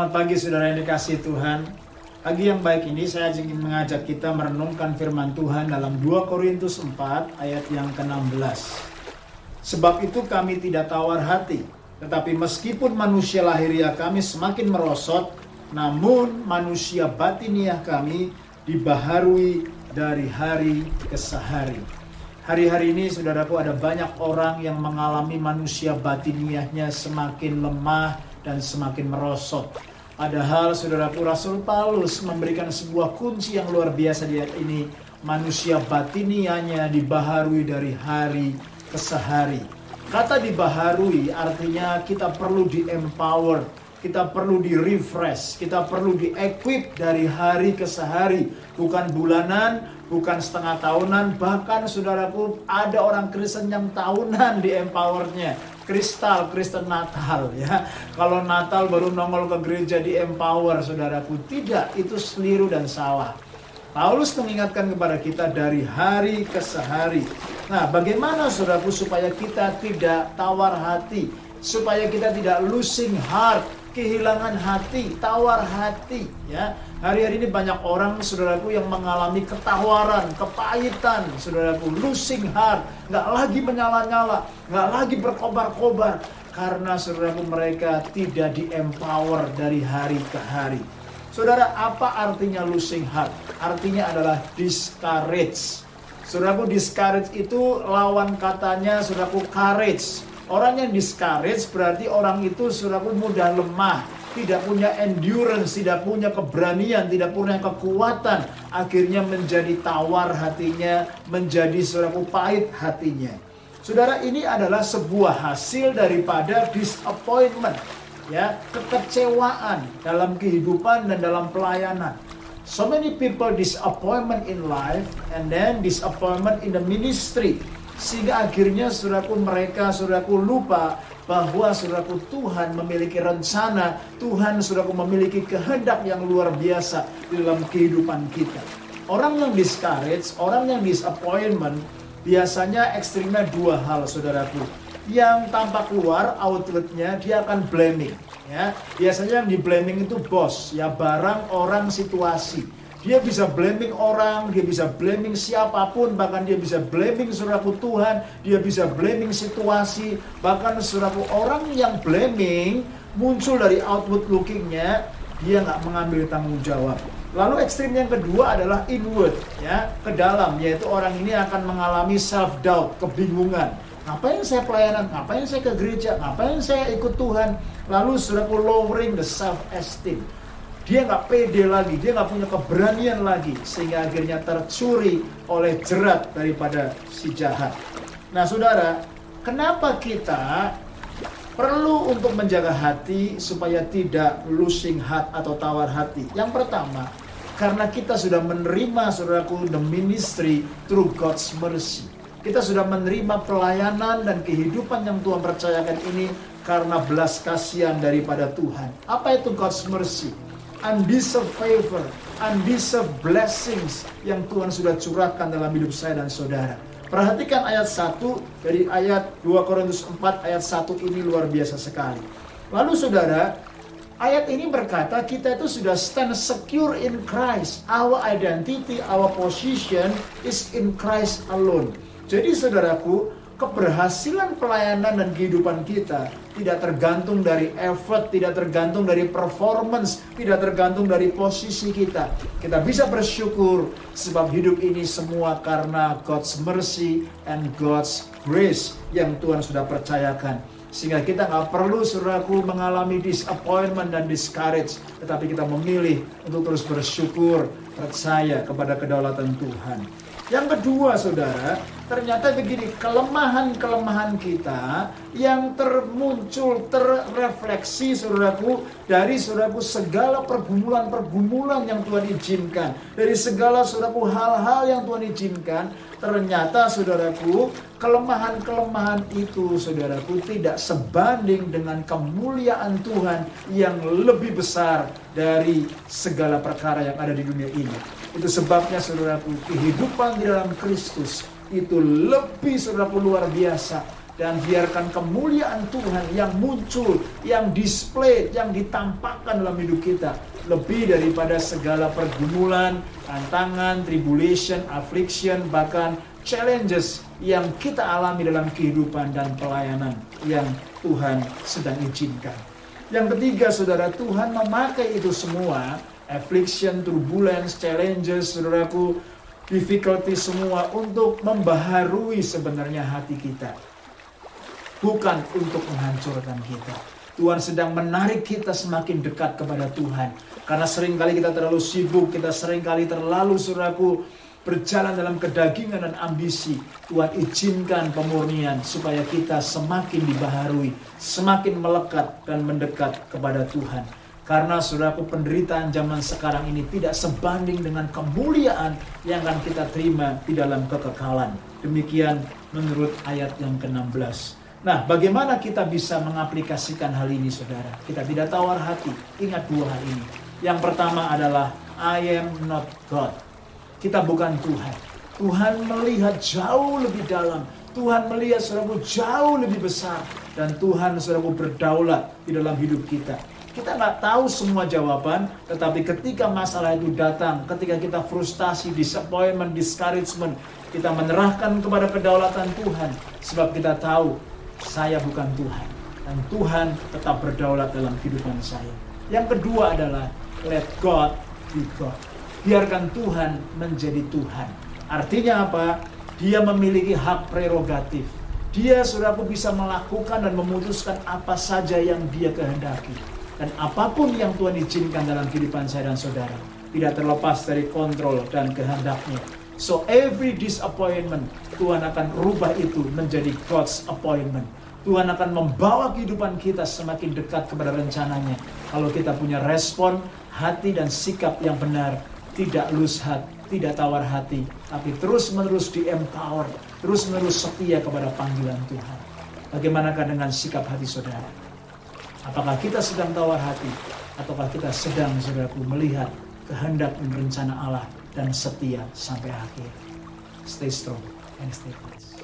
Selamat pagi saudara yang dikasihi Tuhan. Pagi yang baik ini saya ingin mengajak kita merenungkan firman Tuhan dalam 2 Korintus 4 ayat yang ke-16. Sebab itu kami tidak tawar hati, tetapi meskipun manusia lahiriah kami semakin merosot, namun manusia batiniah kami dibaharui dari hari ke hari. Hari-hari ini saudaraku ada banyak orang yang mengalami manusia batiniahnya semakin lemah dan semakin merosot. Padahal saudaraku Rasul Paulus memberikan sebuah kunci yang luar biasa di ayat ini. Manusia batiniahnya dibaharui dari hari ke hari. Kata dibaharui artinya kita perlu di-empower, kita perlu di-refresh, kita perlu di-equip dari hari ke hari. Bukan bulanan, bukan setengah tahunan, bahkan saudaraku ada orang Kristen yang tahunan di-empowernya. Kristen Natal ya. Kalau Natal baru nongol ke gereja di-empower saudaraku. Tidak, itu keliru dan salah. Paulus mengingatkan kepada kita dari hari ke hari. Nah, bagaimana saudaraku supaya kita tidak tawar hati, supaya kita tidak losing heart, kehilangan hati, tawar hati ya. Hari-hari ini banyak orang saudaraku yang mengalami ketawaran, kepahitan, saudaraku, losing heart, nggak lagi menyala-nyala, nggak lagi berkobar-kobar karena saudaraku mereka tidak di-empower dari hari ke hari. Saudara, apa artinya losing heart? Artinya adalah discourage. Saudaraku, discourage itu lawan katanya saudaraku courage. Orang yang discourage berarti orang itu saudaraku mudah lemah, tidak punya endurance, tidak punya keberanian, tidak punya kekuatan. Akhirnya menjadi tawar hatinya, menjadi saudaraku pahit hatinya. Saudara, ini adalah sebuah hasil daripada disappointment, ya, kekecewaan dalam kehidupan dan dalam pelayanan. So many people disappointment in life and then disappointment in the ministry. Sehingga akhirnya mereka lupa bahwa Tuhan memiliki rencana, Tuhan memiliki kehendak yang luar biasa di dalam kehidupan kita. Orang yang discourage, orang yang disappointment, biasanya ekstrimnya dua hal saudaraku. Yang tampak keluar outwardnya dia akan blaming ya. Biasanya yang di blaming itu bos ya, barang, orang, situasi. Dia bisa blaming orang, dia bisa blaming siapapun, bahkan dia bisa blaming saudaraku Tuhan, dia bisa blaming situasi, bahkan saudaraku orang yang blaming muncul dari outward lookingnya, dia nggak mengambil tanggung jawab. Lalu ekstrim yang kedua adalah inward, ya, ke dalam, yaitu orang ini akan mengalami self-doubt, kebingungan. Ngapain saya pelayanan, ngapain saya ke gereja, ngapain saya ikut Tuhan. Lalu saudaraku lowering the self-esteem. Dia nggak pede lagi, dia nggak punya keberanian lagi, sehingga akhirnya tercuri oleh jerat daripada si jahat. Nah saudara, kenapa kita perlu untuk menjaga hati supaya tidak losing heart atau tawar hati? Yang pertama, karena kita sudah menerima saudaraku the ministry through God's mercy. Kita sudah menerima pelayanan dan kehidupan yang Tuhan percayakan ini karena belas kasihan daripada Tuhan. Apa itu God's mercy? Undeserved favor, undeserved blessings yang Tuhan sudah curahkan dalam hidup saya dan saudara. Perhatikan ayat 1 dari ayat 2 Korintus 4 ayat 1 ini luar biasa sekali. Lalu saudara, ayat ini berkata kita itu sudah stand secure in Christ. Our identity, our position is in Christ alone. Jadi saudaraku, keberhasilan pelayanan dan kehidupan kita tidak tergantung dari effort, tidak tergantung dari performance, tidak tergantung dari posisi kita. Kita bisa bersyukur sebab hidup ini semua karena God's mercy and God's grace yang Tuhan sudah percayakan. Sehingga kita nggak perlu saudaraku mengalami disappointment dan discourage, tetapi kita memilih untuk terus bersyukur, percaya kepada kedaulatan Tuhan. Yang kedua saudara, ternyata begini, kelemahan-kelemahan kita yang termuncul, terrefleksi saudaraku, dari saudaraku segala pergumulan-pergumulan yang Tuhan izinkan, dari segala saudaraku hal-hal yang Tuhan izinkan, ternyata saudaraku, kelemahan-kelemahan itu saudaraku tidak sebanding dengan kemuliaan Tuhan yang lebih besar dari segala perkara yang ada di dunia ini. Itu sebabnya saudaraku, kehidupan di dalam Kristus itu lebih saudaraku luar biasa dan biarkan kemuliaan Tuhan yang muncul, yang display, yang ditampakkan dalam hidup kita lebih daripada segala pergumulan, tantangan, tribulation, affliction, bahkan challenges yang kita alami dalam kehidupan dan pelayanan yang Tuhan sedang izinkan. Yang ketiga, saudara, Tuhan memakai itu semua, affliction, turbulence, challenges, saudaraku, difficulty semua untuk membaharui sebenarnya hati kita. Bukan untuk menghancurkan kita. Tuhan sedang menarik kita semakin dekat kepada Tuhan. Karena seringkali kita terlalu sibuk, kita seringkali terlalu, saudaraku, berjalan dalam kedagingan dan ambisi. Tuhan izinkan pemurnian supaya kita semakin dibaharui, semakin melekat dan mendekat kepada Tuhan. Karena, saudaraku, penderitaan zaman sekarang ini tidak sebanding dengan kemuliaan yang akan kita terima di dalam kekekalan. Demikian menurut ayat yang ke-16. Nah, bagaimana kita bisa mengaplikasikan hal ini, saudara? Kita tidak tawar hati. Ingat dua hal ini. Yang pertama adalah, I am not God. Kita bukan Tuhan. Tuhan melihat jauh lebih dalam. Tuhan melihat, saudaraku, jauh lebih besar. Dan Tuhan, saudaraku, berdaulat di dalam hidup kita. Kita nggak tahu semua jawaban, tetapi ketika masalah itu datang, ketika kita frustasi, disappointment, discouragement, kita menyerahkan kepada kedaulatan Tuhan. Sebab kita tahu, saya bukan Tuhan. Dan Tuhan tetap berdaulat dalam kehidupan saya. Yang kedua adalah, let God be God. Biarkan Tuhan menjadi Tuhan. Artinya apa? Dia memiliki hak prerogatif. Dia, saudaraku, bisa melakukan dan memutuskan apa saja yang dia kehendaki. Dan apapun yang Tuhan izinkan dalam kehidupan saya dan saudara, tidak terlepas dari kontrol dan kehendaknya. So every disappointment, Tuhan akan rubah itu menjadi God's appointment. Tuhan akan membawa kehidupan kita semakin dekat kepada rencananya. Kalau kita punya respon, hati dan sikap yang benar, tidak lose heart, tidak tawar hati, tapi terus-menerus di-empower, terus-menerus setia kepada panggilan Tuhan. Bagaimanakah dengan sikap hati saudara? Apakah kita sedang tawar hati, ataukah kita sedang, saudaraku, melihat kehendak dan rencana Allah dan setia sampai akhir? Stay strong and stay blessed.